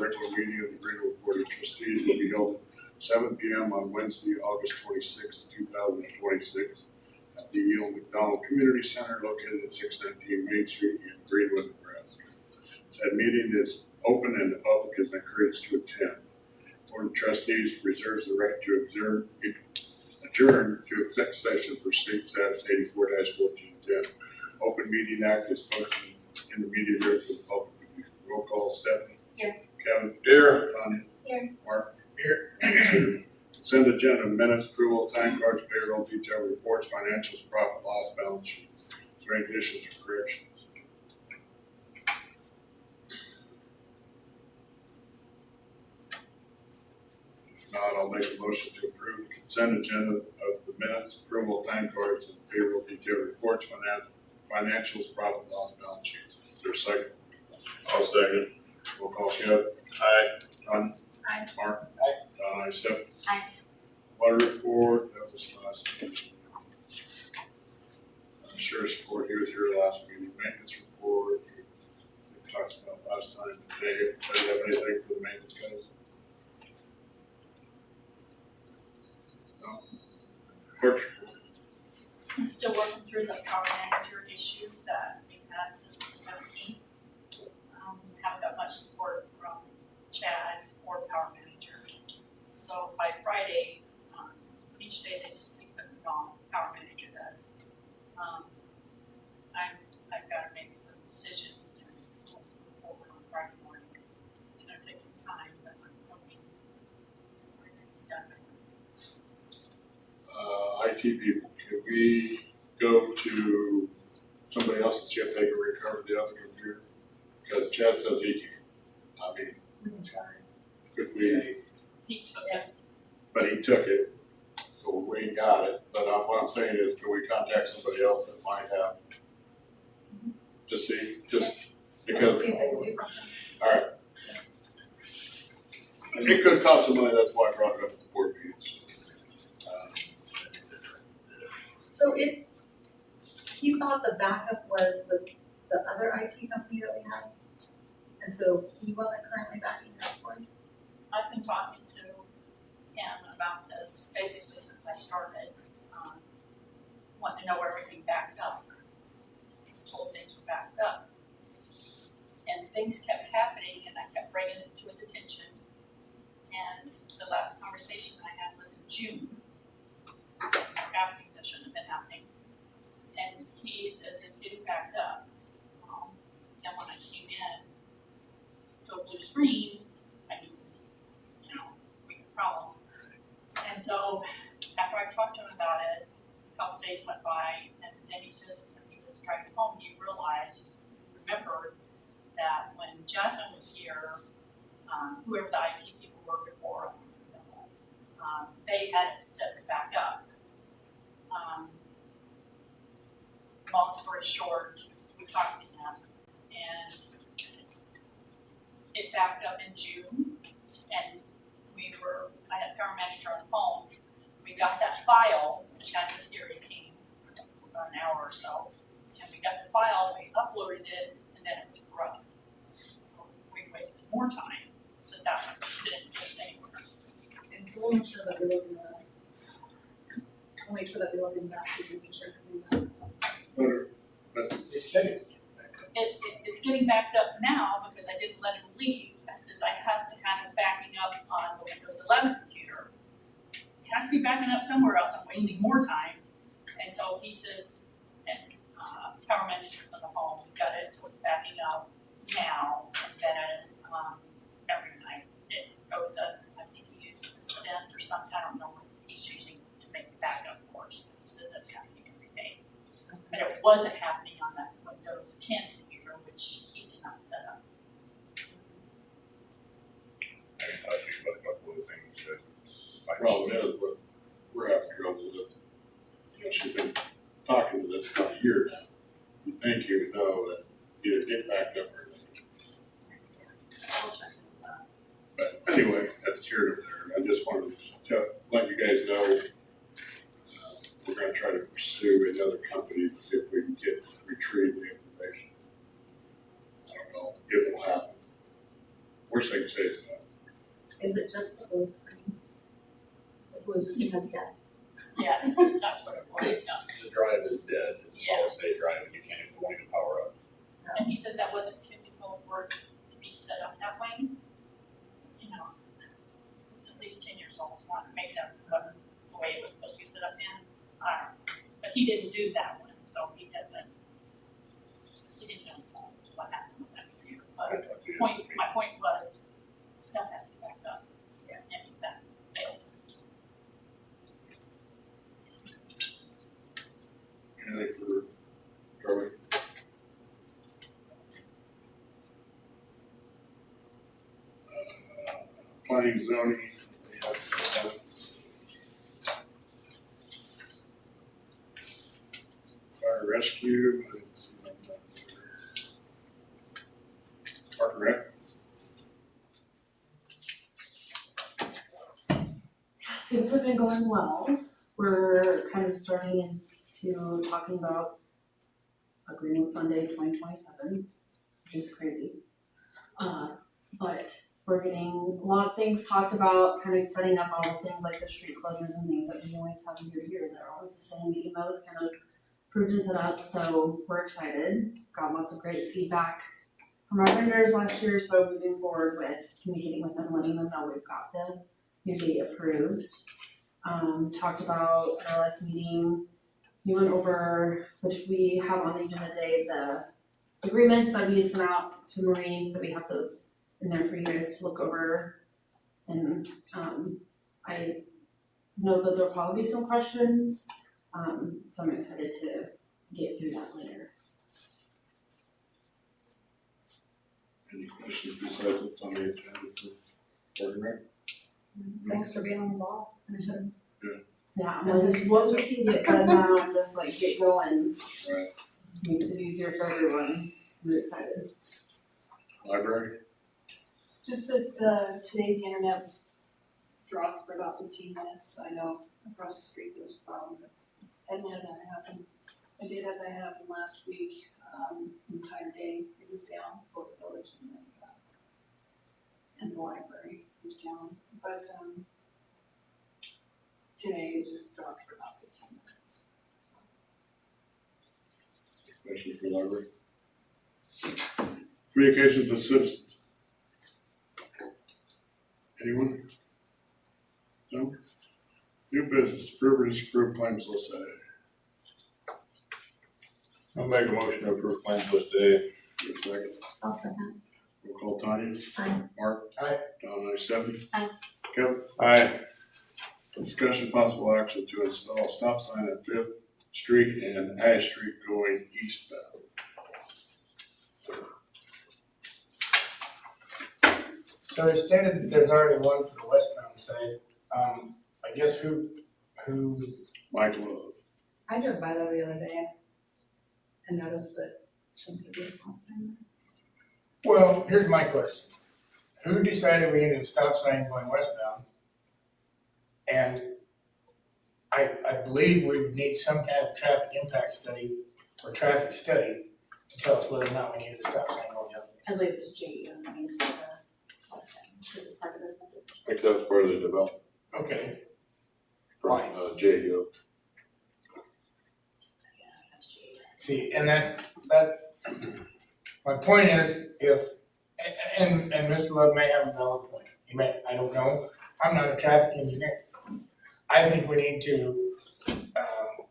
regular meeting of the Greenwood Board of Trustees will be held at 7 p.m. on Wednesday, August 26, 2026 at the E.L. McDonald Community Center located at 619 Main Street in Greenwood, Nebraska. Said meeting is open and the public is encouraged to attend. Board of Trustees reserves the right to adjourn to executive session for state status 84-1410. Open Meeting Act is posted in the media here for the public. Roll call: Stephanie. Here. Kevin. Here. Tanya. Here. Mark. Here. Consent agenda: minutes, approval, time cards, payroll, detailed reports, financials, profit loss, balance sheets. Is there any additions or corrections? If not, I'll make a motion to approve the consent agenda of the minutes, approval, time cards, and payroll, detailed reports, financials, profit loss, balance sheets. Is there a second? I'll second. Roll call: Kevin. Aye. Tanya. Aye. Mark. Aye. Stephanie. Aye. Water report, that was last meeting. Sheriff's report, he was here last meeting. Maintenance report, we talked about last time today. Do you have anything for the maintenance guys? No? Clerk's report. I'm still working through the power manager issue that we've had since the 17th. Haven't got much support from Chad or power manager. So by Friday, each day they just keep putting it on, power manager does. I've got to make some decisions and move forward on Friday morning. It's going to take some time, but I'm hoping we're going to be done with it. IT people, can we go to somebody else and see if they can recover the other computer? Because Chad says he can. I mean, We can try. could we? He took it. But he took it, so we ain't got it. But what I'm saying is, can we contact somebody else that might have? To see, just because. See if they can do something. All right. It could cost some money. That's why I brought it up at the board meetings. So he thought the backup was with the other IT company that we had, and so he wasn't currently backing it up for us. I've been talking to him about this basically since I started, wanting to know where everything backed up. He's told things were backed up. And things kept happening and I kept bringing it to his attention. And the last conversation I had was in June. Happening that shouldn't have been happening. And he says it's getting backed up. And when I came in to a blue screen, I knew, we had problems. And so after I talked to him about it, a couple days went by, and then he says when he was driving home, he remembered that when Jasmine was here, whoever the IT people were before, I don't know who that was, they had it set to back up. Long story short, we talked to him, and it backed up in June, and I had a power manager on the phone. We got that file, Chad was here, he came about an hour or so, and we got the file, we uploaded it, and then it was corrupt. So we wasted more time, so that one didn't exist anywhere. And so we'll make sure that we look into that. We'll make sure that we look into that, so we make sure to do that. But They said it's It's getting backed up now because I didn't let him leave. I says I have to have it backing up on the Windows 11 computer. It has to be backing up somewhere else. I'm wasting more time. And so he says, and power manager on the phone, we got it, so it's backing up now. And then every night it goes up. I think he uses the cent or something. I don't know what he's using to make the backup for us. He says that's happening every day. But it wasn't happening on that Windows 10 computer, which he did not set up. I can talk to you about a couple of things that. the problem is, what we're having trouble with, she's been talking to this about a year now. You think you would know that either get backed up or not. I'll check into that. But anyway, that's here or there. I just wanted to let you guys know we're going to try to pursue another company to see if we can retrieve the information. I don't know if it'll happen. Worst they can say is no. Is it just the blue screen? The blue screen of death? Yes, that's what it was. The drive is dead, it's a solid state drive, and you can't even point the power up. And he says that wasn't typical for it to be set up that way. You know, it's at least 10 years old, so maybe that's what, the way it was supposed to be set up then. I don't know. But he didn't do that one, so he didn't know what happened with that. But my point was, stuff has to be backed up. Yeah. And that failed us. Anything for Charlie? Planning zoning, they have some comments. Fire rescue, I didn't see that there. Park and Rec, Things have been going well. We're kind of starting into talking about a Greenwood Fund Day 2027, which is crazy. But we're getting a lot of things talked about, kind of setting up all the things like the street closures and things that we always have year to year. They're always the same, getting those kind of proved and set up. So we're excited. Got lots of great feedback from our vendors last year. So moving forward with communicating with them, letting them know we've got the new date approved. Talked about at our last meeting, we went over, which we have on the agenda today, the agreements that we had sent out to Marine, so we have those in there for you guys to look over. And I know that there'll probably be some questions, so I'm excited to get through that later. any questions besides what's on the agenda for Park and Rec? Thanks for being on the ball. Yeah, well, just what we can get done now and just like get going. Right. Makes it easier for everyone. I'm excited. Library, Just that today the internet was dropped for about 15 minutes. I know across the street there was a problem, but hadn't had that happen. I did have that happen last week, the entire day. It was down, both the village and the library was down. But today it just dropped for about 15 minutes. So. questions for library? Communications with citizens. Anyone? No? New business, approve or disapprove claims list A. I'll make a motion to approve claims list today. Give a second. I'll second. Roll call Tanya. Aye. Mark. Aye. Don, aye. Stephanie. Aye. Kevin. Aye. Discussion possible action to install a stop sign at Fifth Street and Ash Street going eastbound. So they stated that there's already one for the westbound side. I guess who, Mike Love. I drove by there the other day and noticed that shouldn't be a stop sign well, here's my question. Who decided we needed a stop sign going westbound? And I believe we would need some kind of traffic impact study or traffic study to tell us whether or not we needed a stop sign going up. I believe it was JE on the main street, last time, because it's part of this budget. I think that was part of the development Okay, from Why? JU. Yeah, that's JE. see, and that, my point is, and Mr. Love may have a valid point. He may, I don't know. I'm not a traffic engineer. I think we need to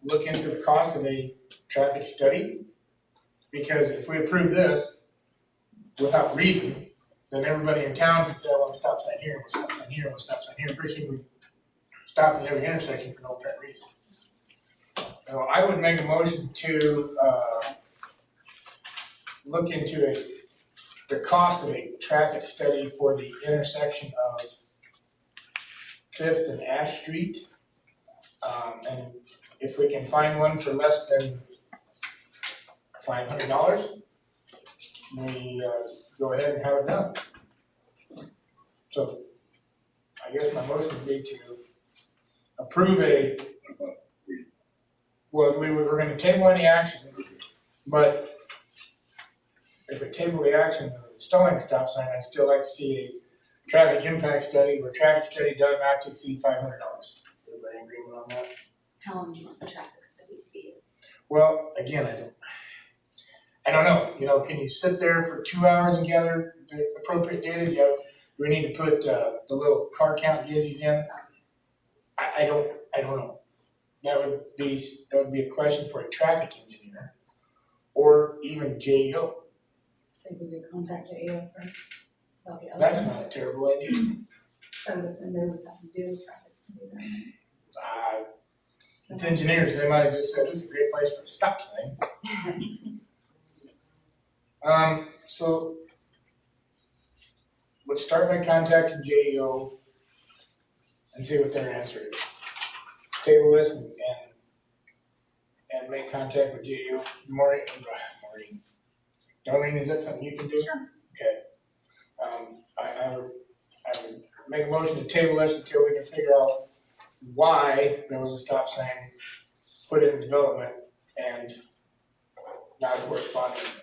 look into the cost of a traffic study, because if we approve this without reason, then everybody in town can say, I want a stop sign here, I want a stop sign here, I want a stop sign here. Pretty soon we stop at every intersection for no apparent reason. So I would make a motion to look into the cost of a traffic study for the intersection of Fifth and Ash Street. And if we can find one for less than $500, we go ahead and have it done. So I guess my motion would be to approve well, we're gonna table any action, but if we table the action, installing a stop sign, I'd still like to see a traffic impact study where traffic study does not to exceed $500. Everybody in agreement on that? How long do you want the traffic study to be? Well, again, I don't know, can you sit there for 2 hours and gather the appropriate data? Do we need to put, the little car count gizzies in? I don't know. That would be a question for a traffic engineer or even JEO. So did we contact JEO first? About the other That's one? not a terrible idea. So I would assume they would have to do the traffic study then. It's engineers, they might have just said, this is a great place for a stop sign. So let's start by contacting JEO and see what their answer is. Table this and make contact with JEO. Maureen, Darlene, is that something you can do? Sure. Okay. I would make a motion to table this until we can figure out why there was a stop sign put in development and not corresponding. Is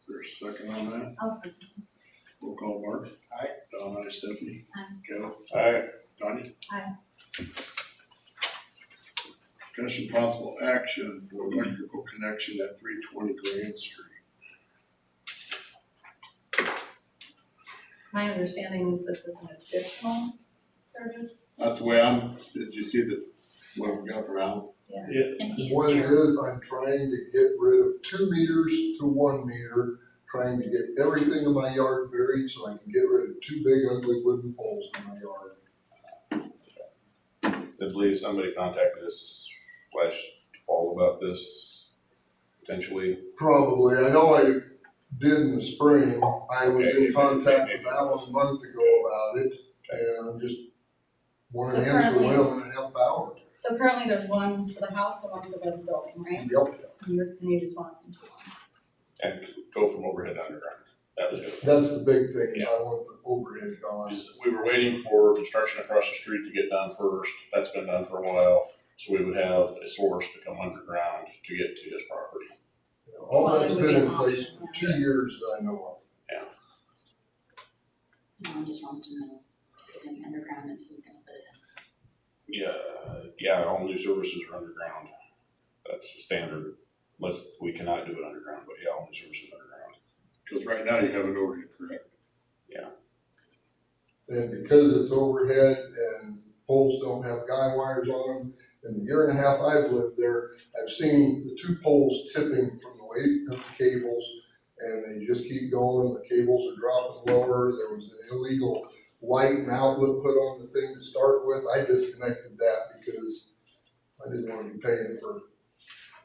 there a second on that? I'll second. Roll call, Mark. Aye. Don, aye. Stephanie. Aye. Kevin. Aye. Tanya. Aye. Discussion possible action for electrical connection at 320 Grand Street. My understanding is this is an additional service. That's the way did you see what we got from Al? And he is What it here. is, I'm trying to get rid of 2 meters to 1 meter, trying to get everything in my yard buried so I can get rid of 2 big ugly wooden poles in my yard. I believe somebody contacted us last fall about this, potentially. Probably, I know I did in the spring, I was Okay, in contact maybe. with Alan a month ago about it, and I'm just wanted to So answer currently- him and help out. So currently there's one for the house and one for the building, right? Yep, And you just want them to one. And go from overhead to underground. That was it. that's the big thing, I want the overhead gone. We were waiting for construction across the street to get done first. That's been done for a while. So we would have a source to come underground to get to his property. All Well, that's it would been be in an place option, for 2 years that I know of. Alan just wants to know, is it gonna be underground and who's gonna put it in? Yeah, all new services are underground. That's the standard, unless we cannot do it underground, but yeah, all new services underground. Because right now you have an overhead, correct? And because it's overhead and poles don't have guy wires on them, in the year and a half I've lived there, I've seen the 2 poles tipping from the weight of the cables, and they just keep going, the cables are dropping lower, there was an illegal light and outlet put on the thing to start with, I disconnected that because I didn't want to be paying for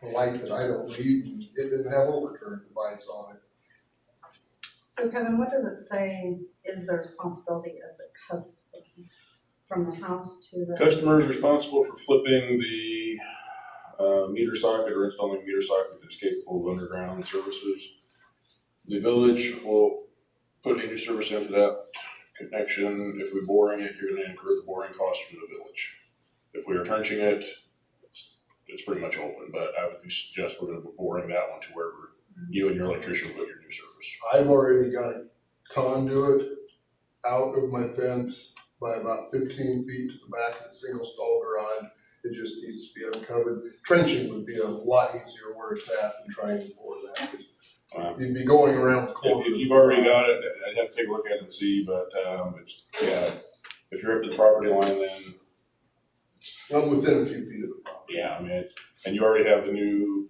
a light that I don't need, and it didn't have overcurrent device on it. So Kevin, what does it say is the responsibility of the customer from the house to the? Customer is responsible for flipping the meter socket or installing a meter socket that's capable of underground services. The village will put a new service into that connection. If we're boring it, you're gonna incur the boring cost for the village. If we are trenching it, it's pretty much open, but I would suggest we're gonna be boring that one to wherever you and your electrician put your new service. I've already got a conduit out of my fence by about 15 feet to the back of the single stall garage. It just needs to be uncovered. Trenching would be a lot easier where it's at than trying to bore that. 'Cause you'd be going around the corner. If you've already got it, I'd have to take a look at it and see, but if you're up to the property line, then I'm within a few feet of the property. yeah, I mean, and you already have the new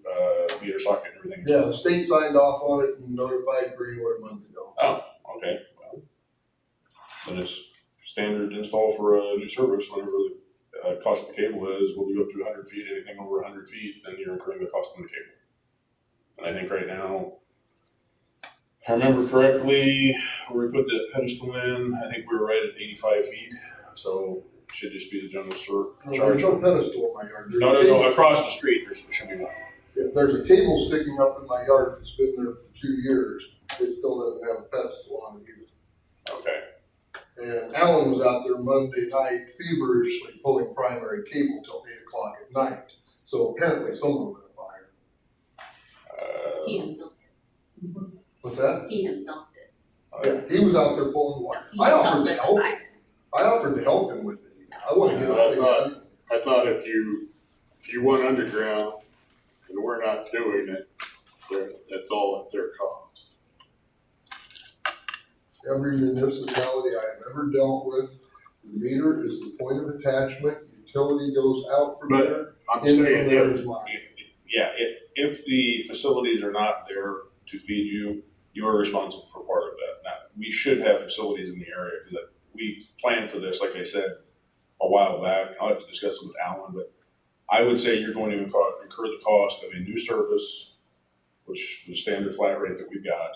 meter socket and everything. Yeah, the state signed off on it and notified Greenwood a month ago. Okay, well, then it's standard install for a new service, whatever the cost of the cable is, we'll do up to 100 feet, anything over 100 feet, then you're incurring the cost of the cable. And I think right now, if I remember correctly, where we put the pedestal in, I think we were right at 85 feet, so it should just be the general There's charge. no pedestal in my yard. There's a No, cable- across the street, there should be one. Yeah, there's a cable sticking up in my yard that's been there for 2 years. It still doesn't have a pedestal on it either. Okay, And Alan was out there Monday night feverishly pulling primary cable till 8 o'clock at night. So apparently someone lit a fire. He himself What's that? did. He himself did. Yeah, he was out there pulling water. He I himself offered to did. help. I offered to help him with it. I wanna get it done. I thought if you went underground and we're not doing it, that's all at their cost. Every municipality I've ever dealt with, the meter is the point of attachment, utility goes out from But there, I'm in from saying there if, is mine. Yeah, if the facilities are not there to feed you, you are responsible for part of that. Now, we should have facilities in the area, because we planned for this, like I said, a while back. I'll have to discuss it with Alan, but I would say you're going to incur the cost of a new service, which is the standard flat rate that we've got.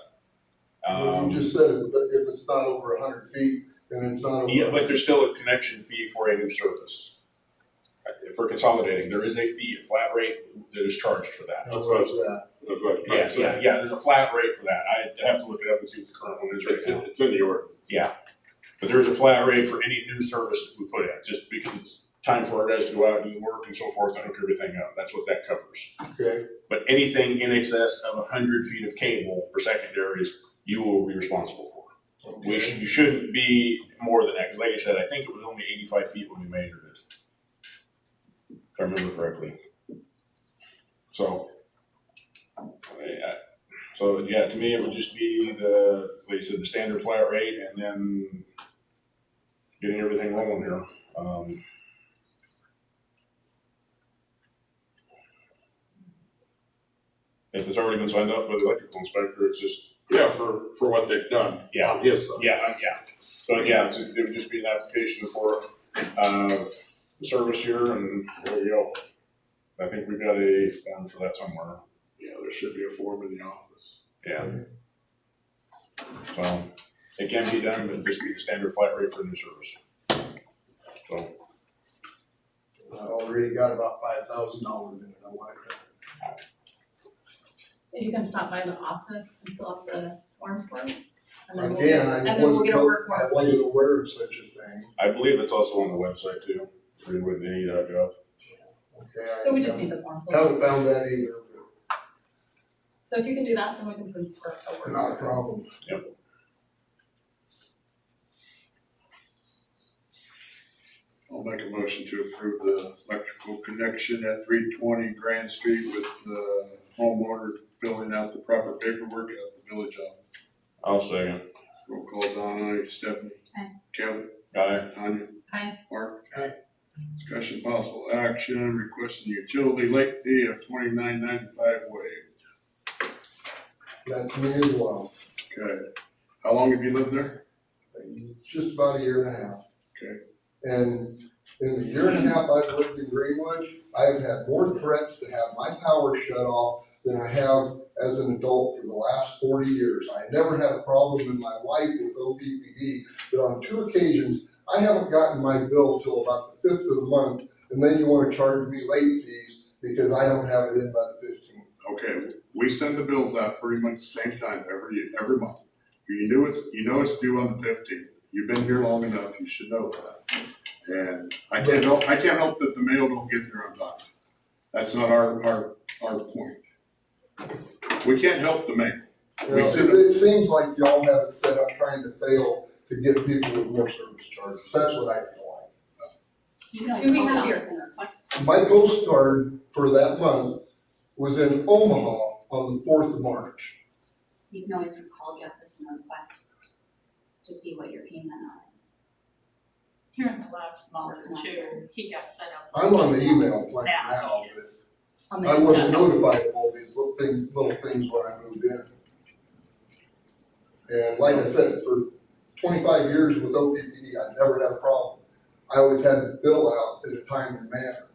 You just said it, but if it's not over 100 feet, then it's not over. Yeah, but there's still a connection fee for a new service. For consolidating, there is a fee, a flat rate that is charged for that. How much is that? that's what I'm trying to say. Yeah, there's a flat rate for that. I have to look it up and see what the current one is right now. It's in the ordinance. Yeah, but there's a flat rate for any new service we put in, just because it's time for our guys to go out and do the work and so forth and hook everything up. That's what that covers. Okay, But anything in excess of 100 feet of cable for secondaries, you will be responsible for. okay. You shouldn't be more than that, because like I said, I think it was only 85 feet when we measured it. If I remember correctly. So, to me, it would just be like I said, the standard flat rate, and then getting everything rolling here. If it's already been signed off by the electrical inspector, it's just, Yeah, for what they've done Yeah. on his side. yeah. So it would just be an application for, the service here, and there we go. I think we've got a form for that somewhere. Yeah, there should be a form in the office. Yeah. So, it can be done, but it'd just be the standard flat rate for a new service. So, I already got about $5,000 in it, I want to. You can stop by the office and fill out the form for us. And I then we'll can, get, I and then we'll get a work I order. wasn't aware of such a thing. I believe it's also on the website too, greenwood.gov. Okay. So we just need the form. Haven't found that either, So if you can do that, then we can put a but work not a order. problem. I'll make a motion to approve the electrical connection at 320 Grand Street with the homeowner filling out the proper paperwork at the village office. I'll second. Roll call, Donna, Stephanie. Aye. Kevin, Aye. Tanya. Aye. Mark. Aye. Discussion possible action, requesting utility late fee of $29.95 waived. That's me as well. Okay. How long have you lived there? Just about a year and a half. Okay. And in the year and a half I've lived in Greenwood, I've had more threats to have my power shut off than I have as an adult for the last 40 years. I never had a problem in my life with OPPD, but on 2 occasions, I haven't gotten my bill till about the 5th of the month, and then you want to charge me late fees because I don't have it in by the 15th. Okay, we send the bills out pretty much the same time every month. You know it's due on the 15th. You've been here long enough, you should know that. And I can't help that the mail don't get there on time. That's not our point. We can't help the mail. Well, it seems like y'all have it set up trying to fail to get people with more service charges. That's what I feel like. Do we have your- request? My postcard for that month was in Omaha on the 4th of March. You can always call the office and request to see what your payment on is. Here in the last month or two, he got set up. I'm on the email plan now, Now he but is. I wasn't notified of all these little things when I moved in. And like I said, for 25 years with OPPD, I never had a problem. I always had the bill out in a timely manner.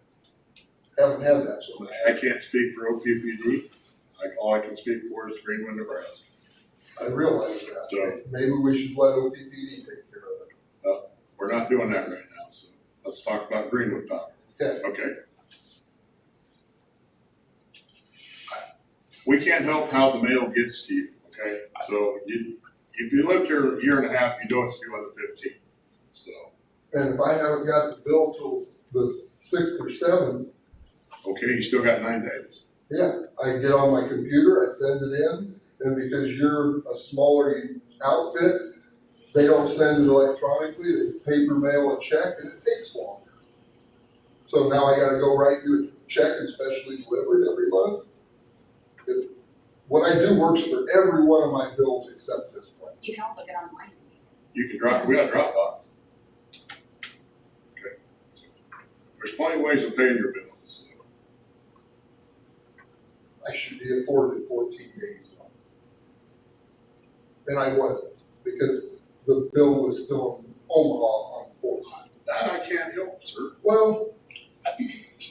Haven't had that so much. I can't speak for OPPD. All I can speak for is Greenwood, Nebraska. I realize that. So- Maybe we should let OPPD take care of it. We're not doing that right now, so let's talk about Greenwood Power. Okay. Okay. We can't help how the mail gets to you, okay? So if you lived here a year and a half, you know it's due on the 15th, so. And if I haven't got the bill till the 6th or 7th, Okay, you still got 9 days. Yeah, I get on my computer, I send it in, and because you're a smaller outfit, they don't send it electronically, they paper mail a check, and it takes longer. So now I gotta go write you a check and specially delivered every month. What I do works for every one of my bills except this one. You can also get online. You can drop, we got Dropbox. Okay. There's plenty of ways of paying your bills. So. I should be afforded 14 days though. And I wasn't, because the bill was still in Omaha on 14. That I can't help, sir. Well,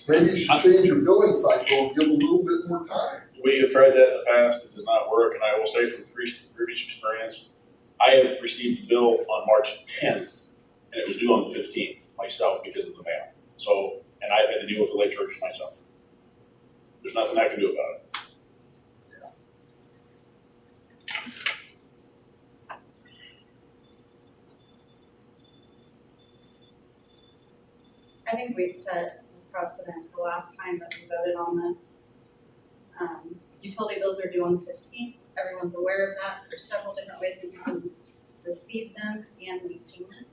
maybe you should change your billing cycle and give a little bit more time. We have tried that in the past, it does not work, and I will say from previous experience, I have received a bill on March 10th, and it was due on the 15th myself because of the mail. So, and I've had to deal with the late charges myself. There's nothing I can do about it. I think we set a precedent the last time that we voted on this. Utility bills are due on the 15th. Everyone's aware of that. There's several different ways that you can receive them and make payment.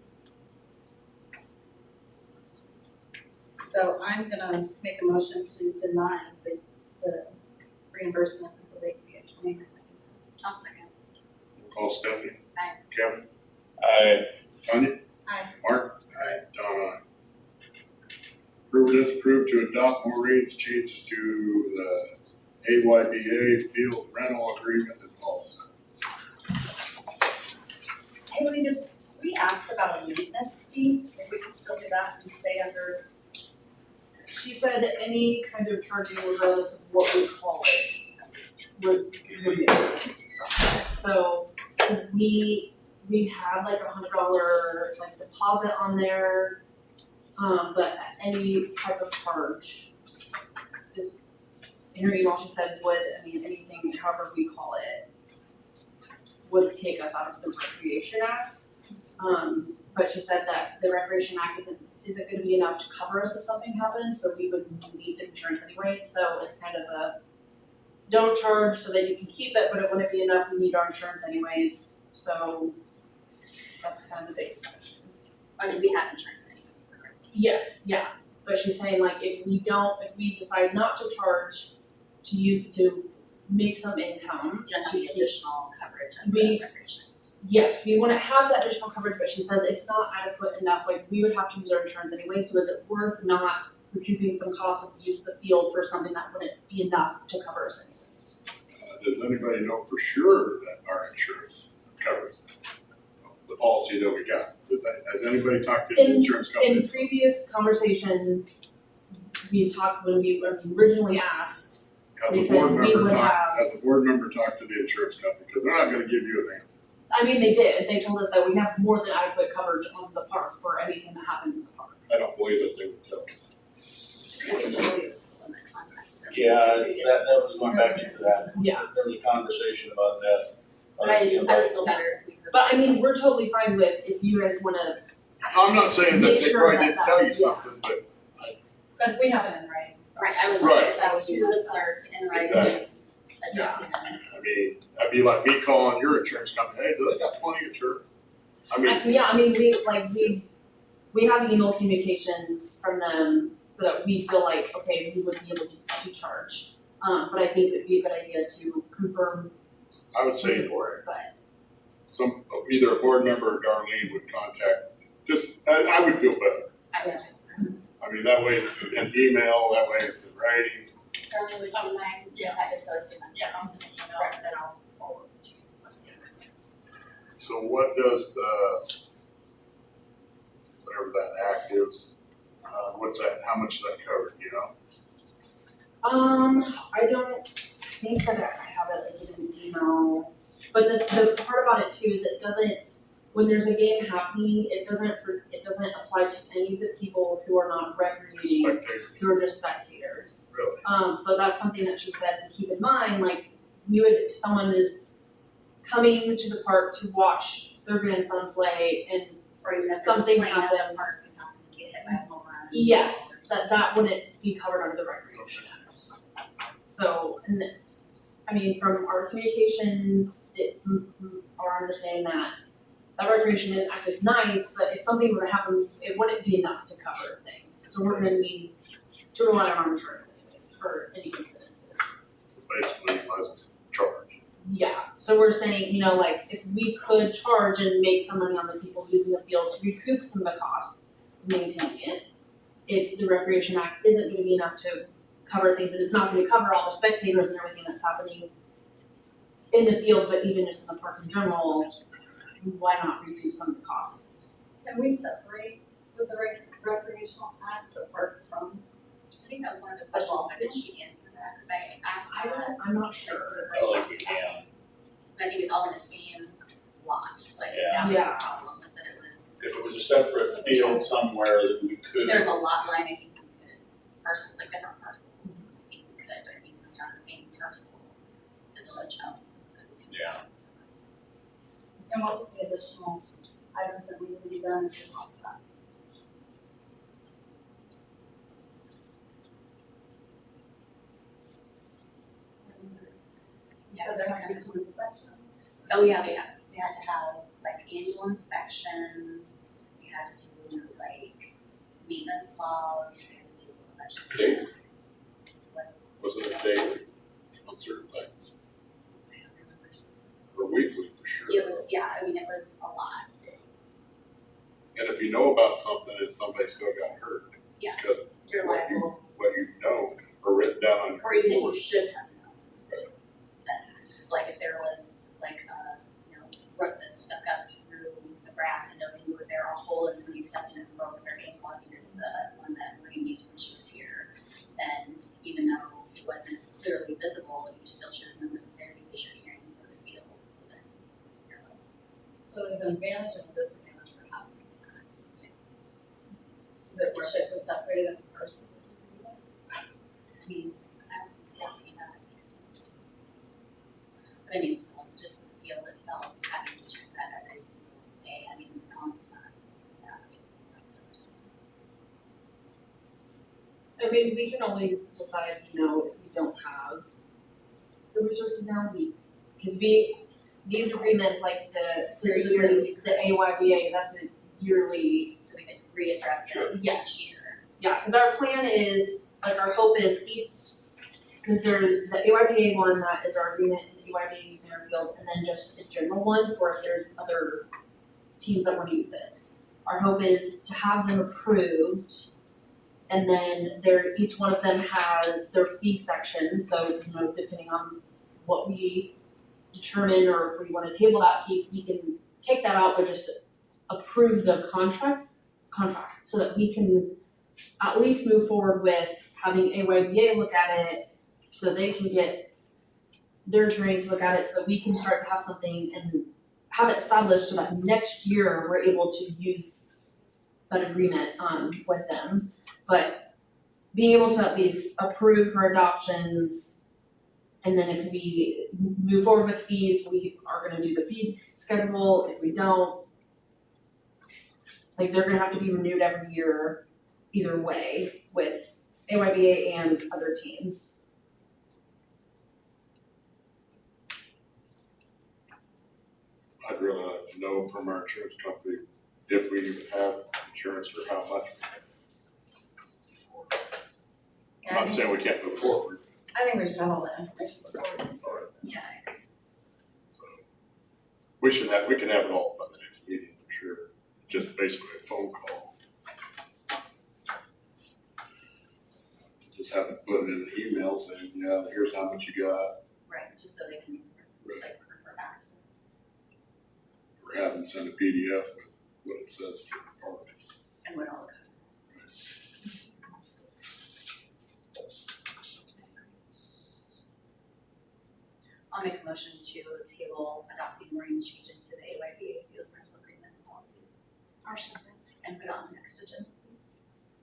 So I'm gonna make a motion to deny the reimbursement of the late fee of $29. I'll second. We'll call Stephanie. Aye. Kevin. I, Tanya. Aye. Mark. Aye. Don, aye. Approve or disapprove to adopt more rates changes to the AYBA field rental agreement and policy. Hey, did we ask about a maintenance fee? If we can still do that and stay under, She said any kind of charging regardless of what we call it would be this. So, cause we had like $100 like deposit on there, but any type of charge, just in her email, she said anything, however we call it, would take us out of the Recreation Act. But she said that the Recreation Act isn't gonna be enough to cover us if something happens, so we would need the insurance anyway, so it's kind of a don't charge so that you can keep it, but it wouldn't be enough, we need our insurance anyways, so that's kind of the big discussion. I mean, we have insurance anyway. Yes, yeah, but she's saying like if we decide not to charge to make some income, You don't have the additional coverage of We- the recreation. yes, we wanna have that additional coverage, but she says it's not adequate enough, like we would have to use our insurance anyway, so is it worth not recouping some cost of the use of the field for something that wouldn't be enough to cover us anyways? Does anybody know for sure that our insurance covers the policy that we got? Has anybody talked to the insurance company? In previous conversations, when we originally asked, Has they a said board we member would talked, have- has a board member talked to the insurance company? Because they're not gonna give you an answer. I mean, they did, they told us that we have more than adequate coverage on the park for anything that happens in the park. I don't believe that they would tell. yeah, that was going back into that. Yeah. There was a conversation about that. But I would feel better if we heard. But I mean, we're totally fine with if you guys wanna, I'm not saying that Make they sure probably that didn't tell you that's- yeah. something, but but if we have it in writing. Right, I would Right. like that to the clerk in writing, addressing them. I mean, that'd be like me calling your insurance company, hey, do they got plenty of insurance? I mean, we have email communications from them so that we feel like, okay, we would be able to charge. But I think it'd be a good idea to confirm I would with say the board, but either a board member or Darlene would contact, I would feel better. I would. I mean, that way it's an email, that way it's in writing. Darlene, would you mind doing that just so it's in the. Yeah, I'll send an email and then I'll forward it to you. So what does whatever that act is, what's that, how much is that covered, you know? I don't think that I have it in an email, but the part about it too is it doesn't, when there's a game happening, it doesn't apply to any of the people who are not recreating, Spectators, who are just spectators. really? So that's something that she said to keep in mind, like, if someone is coming to the park to watch their grandson play and Or even if Something there's a plane at the happens. park and not gonna get hit by a home run. yes, that wouldn't be covered under the Recreation Act. So, and I mean, from our communications, it's our understanding that recreation act is nice, but if something were to happen, it wouldn't be enough to cover things. So we're gonna need to rely on our insurance anyways for any incidences. So basically, you might as well charge. Yeah, so we're saying, you know, like, if we could charge and make some money on the people using the field to recoup some of the costs of maintaining it, if the Recreation Act isn't gonna be enough to cover things, and it's not gonna cover all the spectators and everything that's happening in the field, but even just in the park in general, why not recoup some of the costs? Can we separate with the recreational act apart from? I think that was one of the questions, but did she answer that? Cause I asked that. I'm not sure. I don't think we can. I think it's all in the same lot, like Yeah. that was the Yeah. problem, was that it was, If it was a separate field somewhere that we could. there's a lot line, I think we could, parcels, like different parcels, I think we could, but I think since they're on the same parcel, the village houses, that we can. Yeah. And what was the additional items that needed to be done if we lost that? You said there had to be some inspections. Oh, yeah, they had to have like annual inspections, we had to do like maintenance logs, we had to do a bunch of Okay. stuff. Was it a daily on certain things, I don't remember specifically. or weekly for sure? It was, yeah, I mean, it was a lot, And if you know about something and somebody still got hurt. Yeah. Because you're what liable, what you know or written down on or your even if you report. should have known. Then, like if there was like a, root that stuck up through the grass and nobody was there, or a hole and somebody stepped in and broke their ankle, I think is the one that Maureen used when she was here. Then even though it wasn't clearly visible, you still should have known it was there because you're hearing for the field, so then you're like, So there's an advantage and a disadvantage for having that. Is it worth it to separate it versus? I mean, yeah, because. But I mean, still, just the field itself, having to check that every single day, I mean, it's not that. I mean, we can always decide, you know, if we don't have the resources now, because these agreements, like specifically the AYBA, that's a yearly, So we could readdress it Yes. each year. yeah, because our plan is, like, our hope is because there's the AYBA one that is our agreement, the AYBA using our field, and then just a general one for if there's other teams that want to use it. Our hope is to have them approved, and then each one of them has their fee section, so, you know, depending on what we determine, or if we wanna table that piece, we can take that out, but just approve the contracts, so that we can at least move forward with having AYBA look at it, so they can get their attorneys to look at it, so that we can start to have something and have it established, so that next year we're able to use that agreement with them. But being able to at least approve for adoptions, and then if we move forward with fees, we are gonna do the fee schedule. If we don't, like, they're gonna have to be renewed every year either way with AYBA and other teams. I'd really like to know from our insurance company if we even have insurance or how much we have. Before. I'm not saying we can't move forward, I think we should have all that information before. Yeah. so. We can have it all by the next meeting for sure, just basically a phone call. Just have it put it in an email saying, yeah, here's how much you got, Right, just so they can like refer back to. or have them send a PDF with what it says for the park. And what all the covers. I'll make a motion to table adopting Maureen's changes to the AYBA field rental agreement and policies. And put it on the next agenda, please.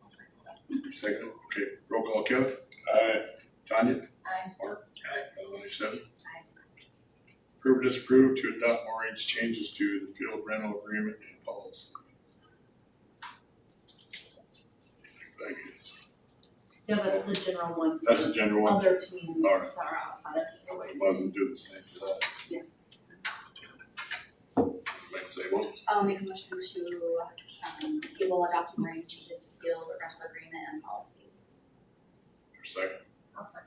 I'll second that. Second, okay, roll call, Kevin? Aye. Tanya? Aye. Mark? Aye. Ellen, seven? Aye. Approve or disapprove to adopt Maureen's changes to the field rental agreement and policy. Thank you. Yeah, that's the general one. That's the general one. Other teams Alright. that are outside of the We might as well do the same for that. Yeah. Might say, well, I'll make a motion to, table adopting range changes to field rental agreement and policies. for a second, I'll second.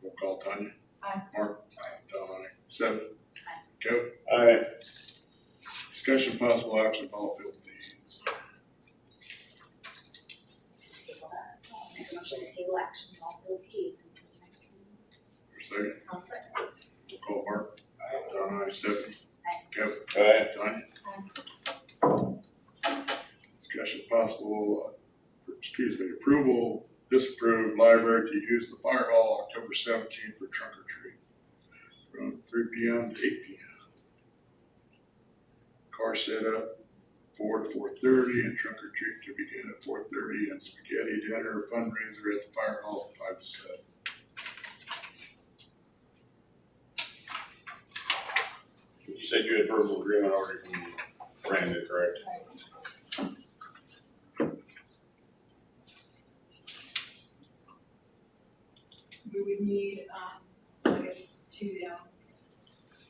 we'll call Tanya. Aye. Mark. Aye. Don, aye. Seven. Aye. Kevin. Aye. Discussion possible action ball field fees. Table that, so I'll make a motion to table action to all field fees until the next meeting. For a second, I'll second. we'll call Mark. Aye. Don, aye. Stephanie. Aye. Kevin. Aye. Tanya. Discussion possible, approval, disapprove library to use the fire hall October 17th for trunk or treat from 3 p.m. to 8 p.m. Car setup 4 to 4:30 and trunk or treat to begin at 4:30 and spaghetti dinner fundraiser at the fire hall from 5 to 7. You said you had verbal agreement already from Brandon, correct? We would need, I guess it's two down,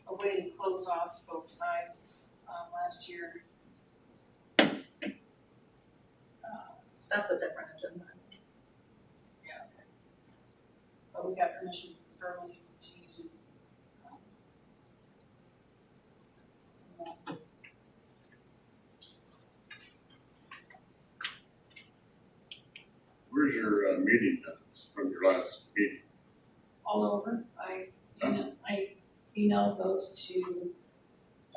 a way to close off both sides, last year. That's a different agenda. But we got permission verbally to use it. Where's your meeting minutes from your last meeting? All over, I emailed those to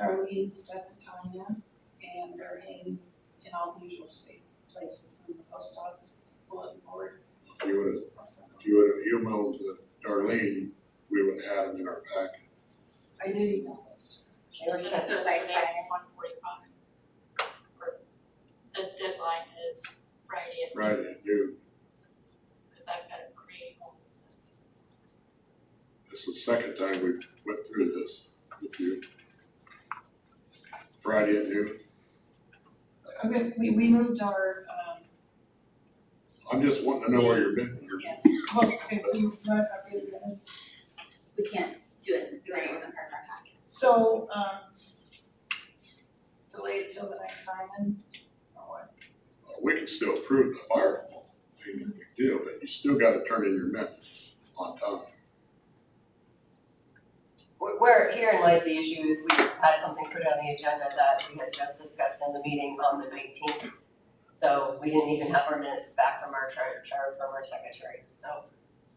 Darlene, Steph, and Tanya, and they're hanging in all the usual places in the post office, bulletin board. If you would have emailed Darlene, we would have had them in our packet. I did email those to her. She sent those today at 1:45. The deadline is Friday at Friday at noon. because I've got to create all of this. This is the second time we went through this with you. Friday at noon. Okay, we moved our, I'm just wanting to know where you're been. yeah, well, okay, so you want to copy the minutes? We can't do it because it wasn't part of our packet. So, delay it till the next time then, or what? We can still approve the fire hall, ain't no big deal, but you still gotta turn in your minutes on time. Where herein lies the issue is we had something put on the agenda that we had just discussed in the meeting on the 19th. So we didn't even have our minutes back from our from our secretary. So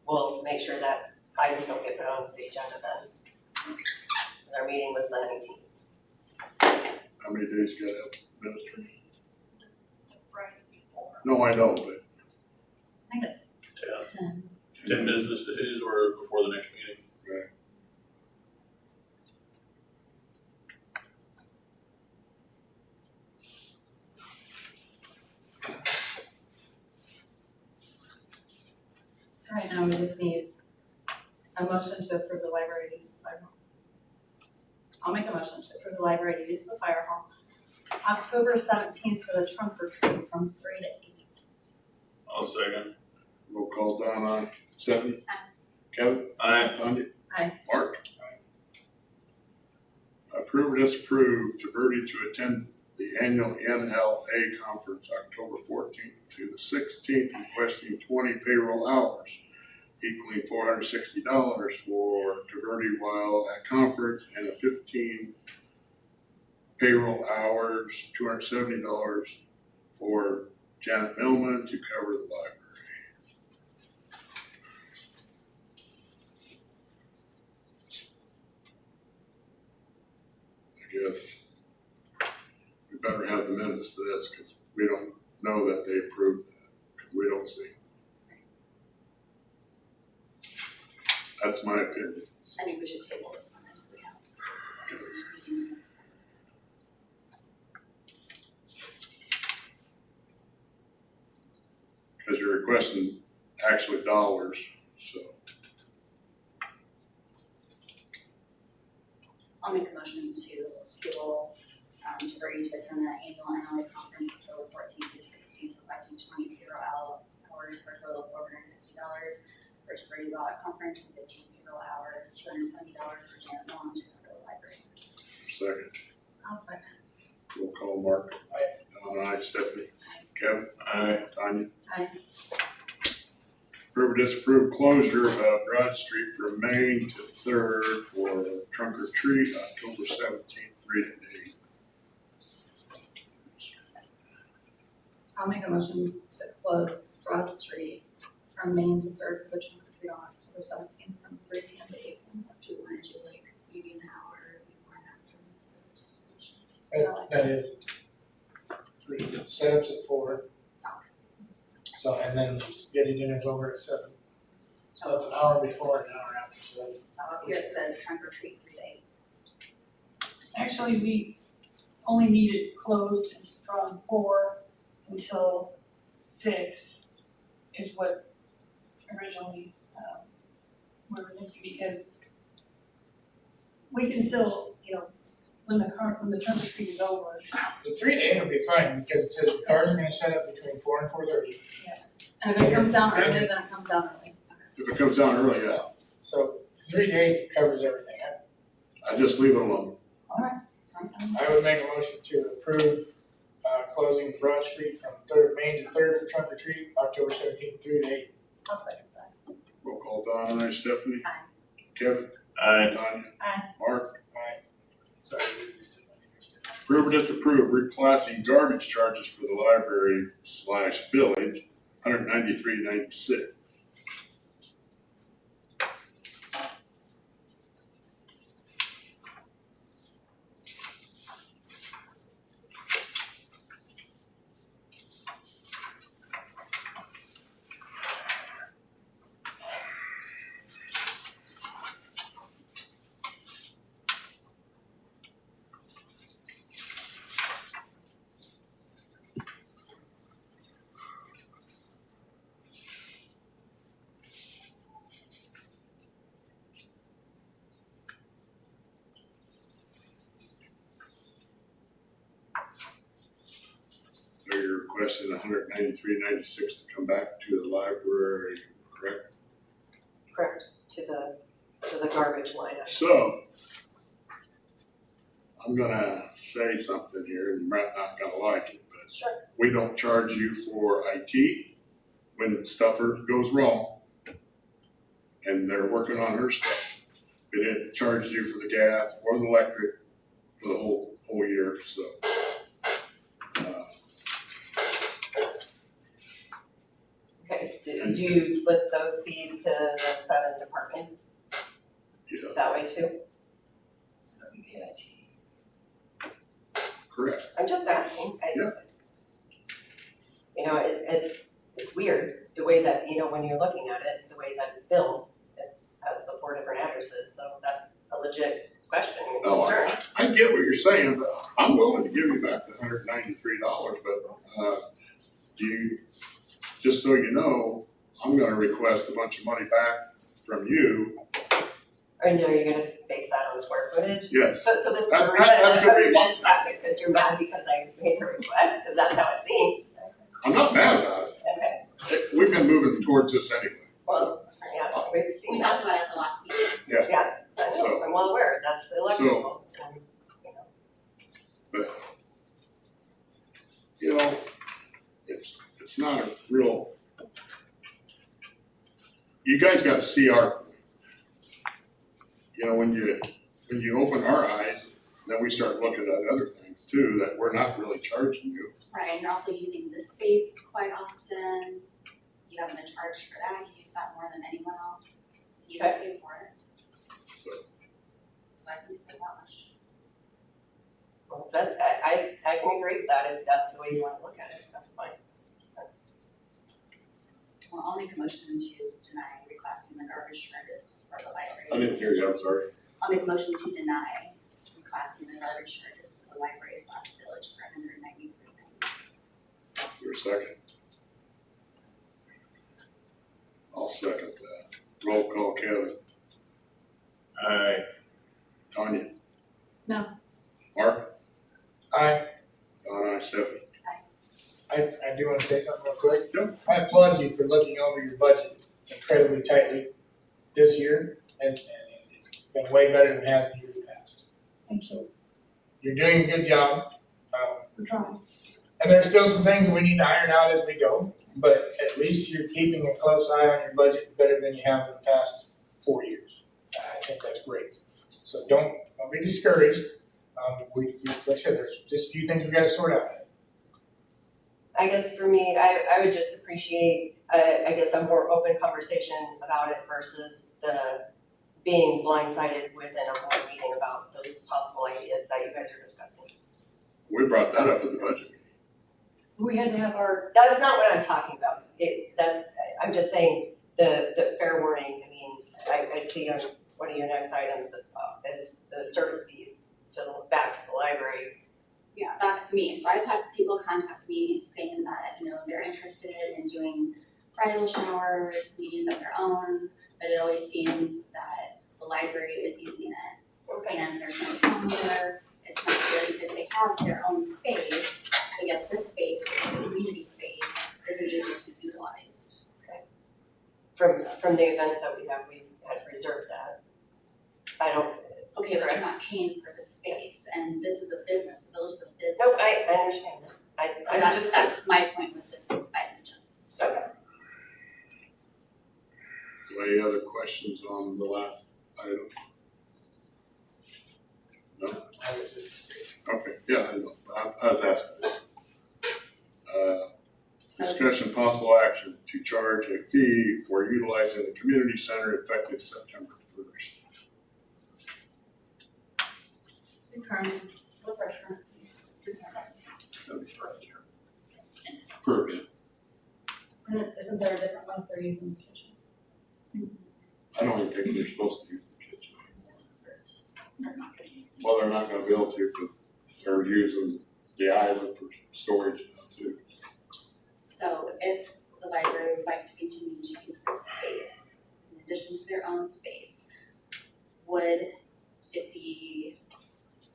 we'll make sure that items don't get put onto the agenda then. 'Cause our meeting was the 19th. How many days you got minutes for? The Friday before. No, I know, but I think it's 10. 10 business days or before the next meeting. Right. So right now we just need a motion to approve the library to use the fire hall. I'll make a motion to approve the library to use the fire hall October 17th for the trunk or treat from 3 to 8. I'll second. roll call Don, aye. Stephanie? Aye. Kevin? Aye. Tanya? Aye. Mark? Aye. Approve or disapprove to Verdi to attend the annual NLA conference October 14th to the 16th, requesting 20 payroll hours, equaling $460 for Diverty while at conference, and a 15 payroll hours, $270 for Janet Millman to cover the library. I guess we better have the minutes for this because we don't know that they approved that because we don't see. That's my opinion. I think we should table this one until we have. Because you're requesting actually dollars, so. I'll make a motion to table, Verdi to attend the annual NLA conference October 14th through 16th, requesting 20 payroll hours for a total of $460 Roll call, Mark. Aye. Don, aye. Stephanie. Kevin. Aye. Tanya. Aye. Approve or disapprove closure of Broad Street from Main to Third for trunk or treat, October 17th, 3 to 8. I'll make a motion to close Broad Street from Main to Third for the trunk or treat on October 17th from 3 p.m. to 8 p.m. Do you wanna do like maybe an hour before and after instead of just finishing? That is, set ups at 4. So, and then spaghetti dinner's over at 7. So that's an hour before and an hour after, so that's. Up here it says trunk or treat 3 to 8. Actually, we only needed closed from 4 until 6 is what originally, we were thinking, because we can still, when the trunk or treat is over, The 3 to 8 will be fine, because it says the cars are gonna set up between 4 and 4:30. And if it comes down early, then it comes down early. If it comes down early, yeah, So 3 to 8 covers everything. I just leave it alone. I would make a motion to approve, closing Broad Street from Main to Third for trunk or treat, October 17th, 3 to 8. I'll second that. Roll call, Don, aye. Stephanie. Aye. Kevin. Aye. Tanya. Aye. Mark. Aye. Sorry, we just did my fingers. Approve or disapprove reclassing garbage charges for the library / village, $193.96. So you're requesting $193.96 to come back to the library, correct? Correct, to the garbage line item. So, I'm gonna say something here, and you might not gonna like it, but Sure. we don't charge you for IT when stuffer goes wrong and they're working on her stuff. We didn't charge you for the gas or the electric for the whole year, so. Okay, do you split those fees to the 7 departments Yeah, that way too? that we pay IT. correct. I'm just asking. Yeah. It's weird, the way that, when you're looking at it, the way that it's billed, has the 4 different addresses, so that's a legit question and No, concern. I get what you're saying, but I'm willing to give you back the $193, but, just so you know, I'm gonna request a bunch of money back from you. Or no, you're gonna base that on square footage? Yes, So this is a That's gonna be- revenge tactic, because you're mad because I made the request, because that's how it seems. I'm not mad about it. Okay, We've been moving towards this anyway. well, yeah, we've seen We that. talked about it at the last meeting. I know, I'm well aware, that's the electrical, and, But, it's not a real, you guys gotta see our, when you open our eyes, then we start looking at other things too, that we're not really charging you. Right, and you're also using this space quite often. You haven't been charged for that, you use that more than anyone else. You don't pay for it, So, so I think it's a wash. well, I can agree with that, if that's the way you wanna look at it, that's fine. Well, I'll make a motion to deny reclassing the garbage charges for the library. I didn't hear you, I'm sorry. I'll make a motion to deny reclassing the garbage charges for the library / village for $193.96. Is there a second? I'll second that. Roll call, Kevin. Aye. Tanya. No. Mark. Aye. Stephanie. I do wanna say something real quick. Yep. I applaud you for looking over your budget incredibly tightly this year, and it's been way better than it has in years past. Thank you. You're doing a good job. We're trying. And there's still some things that we need to iron out as we go, but at least you're keeping a close eye on your budget better than you have in the past 4 years. I think that's great. So don't be discouraged. As I said, there's just a few things we gotta sort out. I guess for me, I would just appreciate, I guess, a more open conversation about it versus the being blindsided within a whole meeting about those possible ideas that you guys are discussing. We brought that up at the budget meeting. We had to have our, That's not what I'm talking about. I'm just saying the fair warning, I mean, I see on one of your next items is the service fees to back to the library. Yeah, that's me. So I've had people contact me saying that, they're interested in doing bridal showers, meetings of their own, but it always seems that the library is using it. And there's no calendar, it's not good because they have their own space, but yet this space, the community space, isn't able to be utilized. From the events that we had reserved that. I don't. Okay, but you're not paying for the space, and this is a business, the village is a business. No, I understand that. That's my point with this item. Okay. So any other questions on the last item? No? Okay, yeah, I know, I was asking. Discussion possible action to charge a fee for utilizing the community center effective September 1st. What's our current fees? Per event. And isn't there a different one if they're using the kitchen? I don't even think they're supposed to use the kitchen anymore. They're not gonna use it. Well, they're not gonna be able to because they're using the island for storage now too. So if the library would like to continue to use this space, in addition to their own space, would it be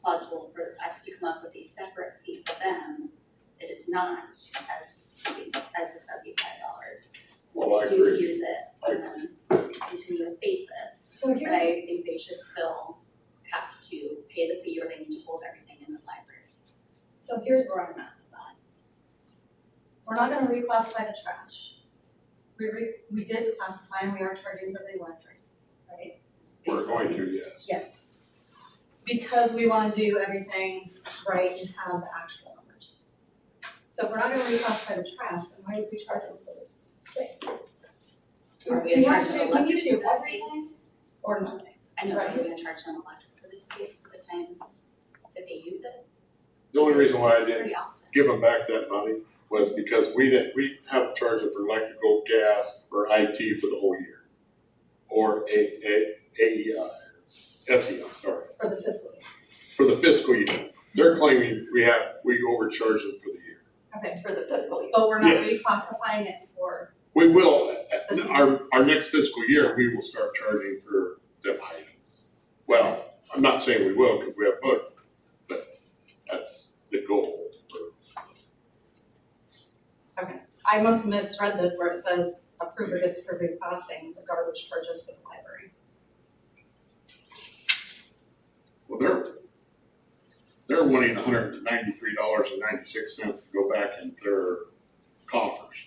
plausible for us to come up with a separate fee for them that is not as the $75? Well, I If they do agree. use it on a continuous basis, So but here's, I think they should still have to pay the fee or they need to hold everything in the library. where I'm at with that. We're not gonna reclassify the trash. We did classify and we are charging for the electric, right? We're going to, yes. Yes. Because we wanna do everything right and have the actual numbers. So if we're not gonna reclassify the trash, then why would we charge them for this space? Are we We gonna have charge to them do, we need to electric do for this everything space? or nothing. I know, Right. are we gonna charge them electric for this space for the time that they use it? The only reason why I It's didn't pretty often. give them back that money was because we haven't charged them for electrical, gas, or IT for the whole year. Or AEI, SEI, sorry, For the fiscal year. for the fiscal year. They're claiming we overcharged them for the year. Okay, for the fiscal year. But we're not Yes. reclassifying it for, We will, our next fiscal year, we will start charging for them items. Well, I'm not saying we will because we have budget, but that's the goal. I must have misread this where it says approve or disapprove reclassing the garbage charges for the library. Well, they're wanting $193.96 to go back in their coffers.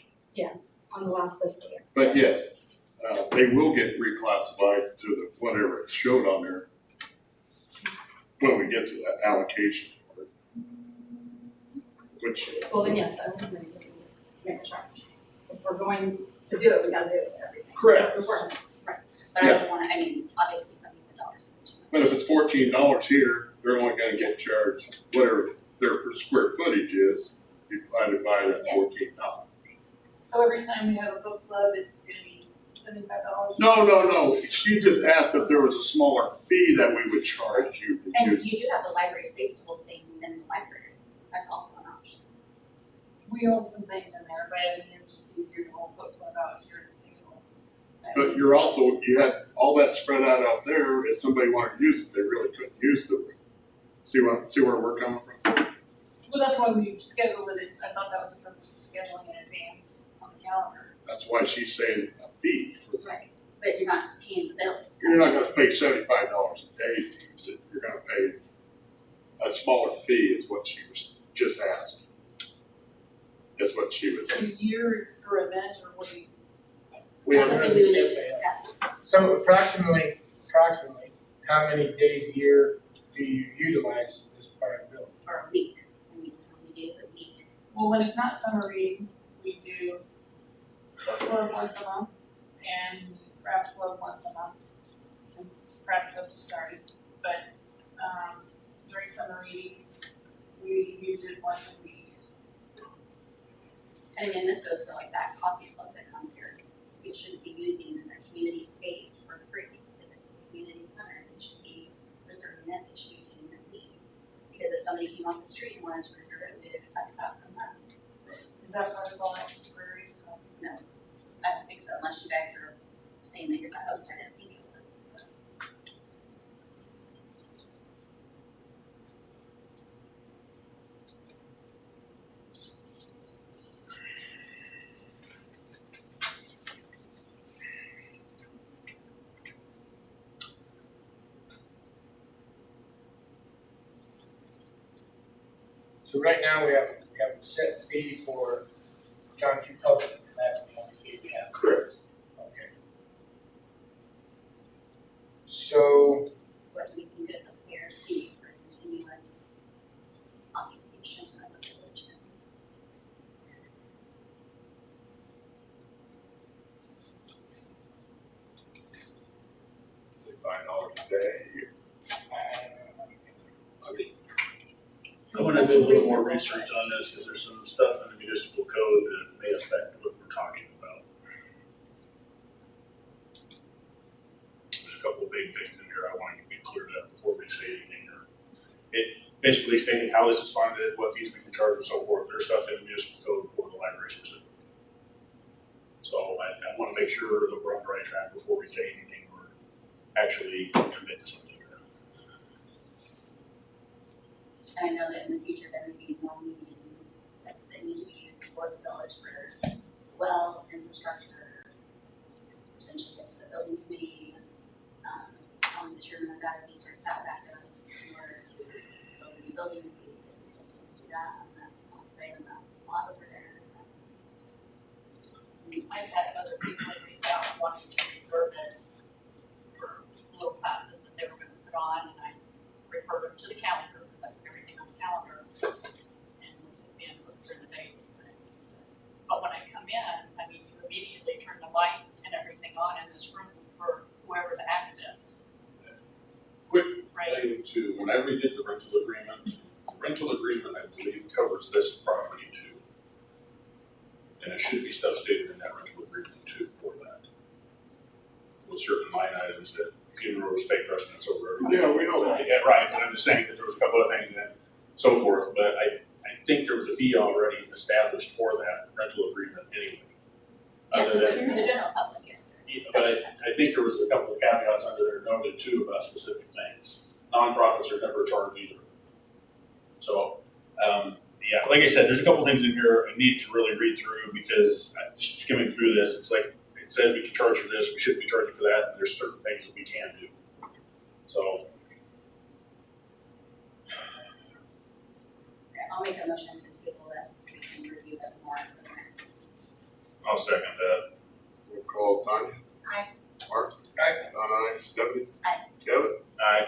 On the last fiscal year. But yes, they will get reclassified to the whatever it showed on there when we get to that allocation part. Which, Well, then yes, I would agree with the next charge. If we're going to do it, we gotta do it with everything. correct. But I don't wanna, obviously $75 is too much. But if it's $14 here, they're only gonna get charged whatever their per square footage is divided by that $14. so every time we have a book club, it's gonna be $75? No. She just asked if there was a smaller fee that we would charge you to And use. you do have the library space to hold things in the library, that's also an option. We own some things in there, but it's just easier to hold book club out here in single. But you had all that spread out there. If somebody wanted to use it, they really couldn't use the room. See where we're coming from? Well, that's why we scheduled it, I thought that was the purpose of scheduling in advance on the calendar. That's why she's saying a fee for that. Right. But you're not paying the bills. You're not gonna pay $75 a day to use it. You're gonna pay a smaller fee is what she was just just asked. That's what she was saying. A year for event or what do you? We have That's a something we need to CSA. So approximately, how many days a year do you utilize this part of the building? for a week, I mean, how many days a week? Well, when it's not summer reading, we do book club once a month and craft club once a month. And craft club just started, but during summer reading, we use it once a week. And again, this goes for like that coffee club that comes here. It shouldn't be using the community space for free. If this is a community center, it should be reserving it, it should be getting a fee. Because if somebody came off the street and wanted to reserve it, we'd expect that from them. Is that part of all libraries? I don't think so, unless you guys are saying that you're not outside empty deals. So right now, we have a set fee for John Q. Public, and that's the only fee we have. Correct. Okay. So, What do we think is a fair fee for continuous occupation of a village? Say $5 a day. I mean, I wanna do a little more research on this, because there's some stuff in the municipal code that may affect what we're talking about. There's a couple of big things in here I want to be cleared up before we say anything. It basically stating how this is funded, what fees we can charge and so forth. There's stuff in the municipal code for the library specifically. So I wanna make sure that we're on the right track before we say anything or actually commit to something here. And I know that in the future, there may be more meetings that need to be used for the village for well, infrastructure, potentially get to the building committee. Once the chairman of that, if he starts that back up, in order to build a new building, we still need to do that on the site on the lot over there. I've had other people reach out wanting to reserve it for little classes that they were gonna put on, and I referred them to the calendar, because I put everything on the calendar. And was at the end of the day, but when I come in, I mean, you immediately turn the lights and everything on in this room for whoever to access. Quick Right. thing too, when I redid the rental agreement, I believe covers this property too. And it should be stuff stated in that rental agreement too for that. With certain line items that funeral state precedence over everything. Yeah, we know that. Yeah, right, but I'm just saying that there was a couple of things and so forth, but I think there was a fee already established for that rental agreement anyway. Other than, For the general public, yes, there's. but I think there was a couple of caveats under there noted too about specific things. Nonprofits are never charged either. So, yeah, like I said, there's a couple things in here I need to really read through because just skimming through this, it's like, it says we can charge for this, we shouldn't be charging for that, and there's certain things that we can do. So. Okay, I'll make a motion to table this, we can review it more for the next one. I'll second that. We'll call Tanya. Aye. Mark. Aye. Aye. Stephanie. Aye. Kevin. Aye.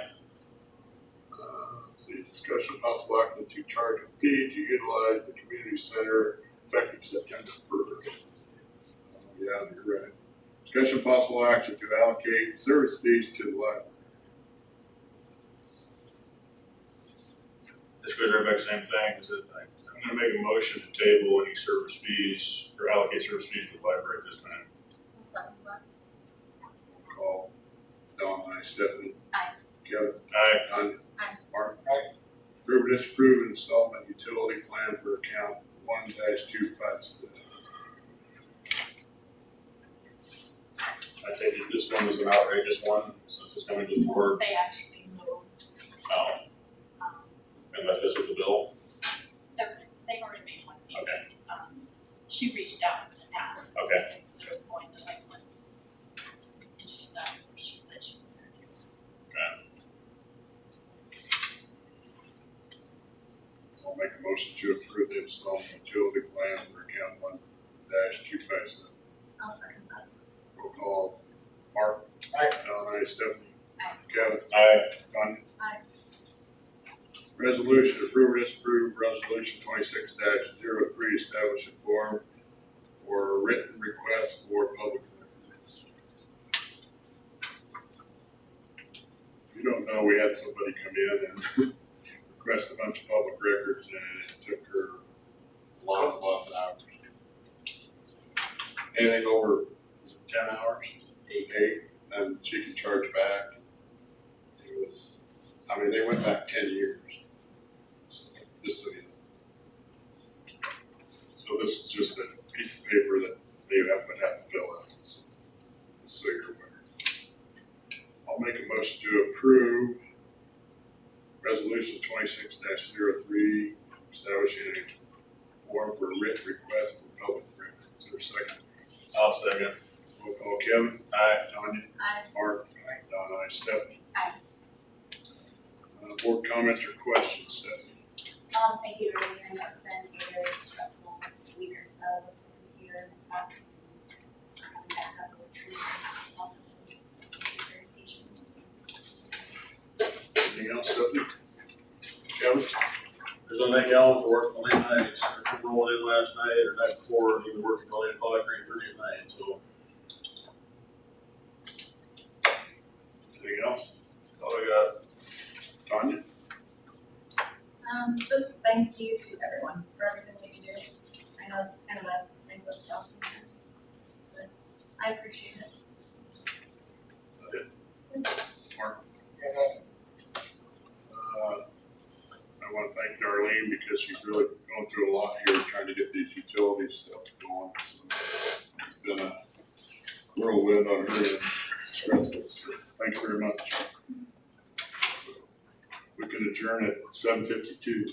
Let's see, discussion possible action to charge a fee to utilize the community center effective September 1st. Yeah, you're right. Discussion possible action to allocate service fees to the library. This goes right back to the same thing, is that I'm gonna make a motion to table any service fees or allocate service fees to the library at this time. I'll second that. Call Dawn, aye. Stephanie. Aye. Kevin. Aye. Tanya. Aye. Mark. Aye. Approve or disapprove installment utility plan for account 1-257. I take it this one is an outrageous one, since it's coming to the board. They actually moved, Oh, um, and left this with the bill. they've already made one payment. Okay. She reached out to ask. Okay. Instead of going to Lakeland. And she's done what she said she was gonna do. I'll make a motion to approve the installment utility plan for account 1-257. I'll second that. Roll call. Mark? Aye. Don, Stephanie? Aye. Kevin? Aye. Tanya? Aye. Resolution, approve or disapprove resolution 26-03, establishing form for a written request for public records. If you don't know, we had somebody come in and request a bunch of public records, and it took her lots of hours. Anything over, is it 10 hours? 8, and she can charge back. It was, I mean, they went back 10 years. Just so you know. So this is just a piece of paper that they would have to fill out, so you're aware. I'll make a motion to approve resolution 26-03, establishing a form for written request for public records. Is there a second? I'll second. Roll call. Kevin? Aye. Tanya? Aye. Mark? Aye. Don, aye. Stephanie? Aye. Board comments or questions, Stephanie? Thank you for everything that's been a very stressful week or so with the computer mishaps and having that go through lots of things. Thank you for your patience. Anything else, Stephanie? Kevin? There's no thank Alan for working late nights, rolling in last night or night before, and even working till 8 o'clock, 8:30 at night, so. Anything else? All I got. Tanya? Just thank you to everyone for everything that you do. I know it's kind of a thankless job sometimes, but I appreciate it. Mark? Yeah, nothing. I want to thank Darlene because she's really going through a lot here trying to get these utility stuff going. So it's been a whirlwind on her end, stressful. So thank you very much. We can adjourn at 7:52.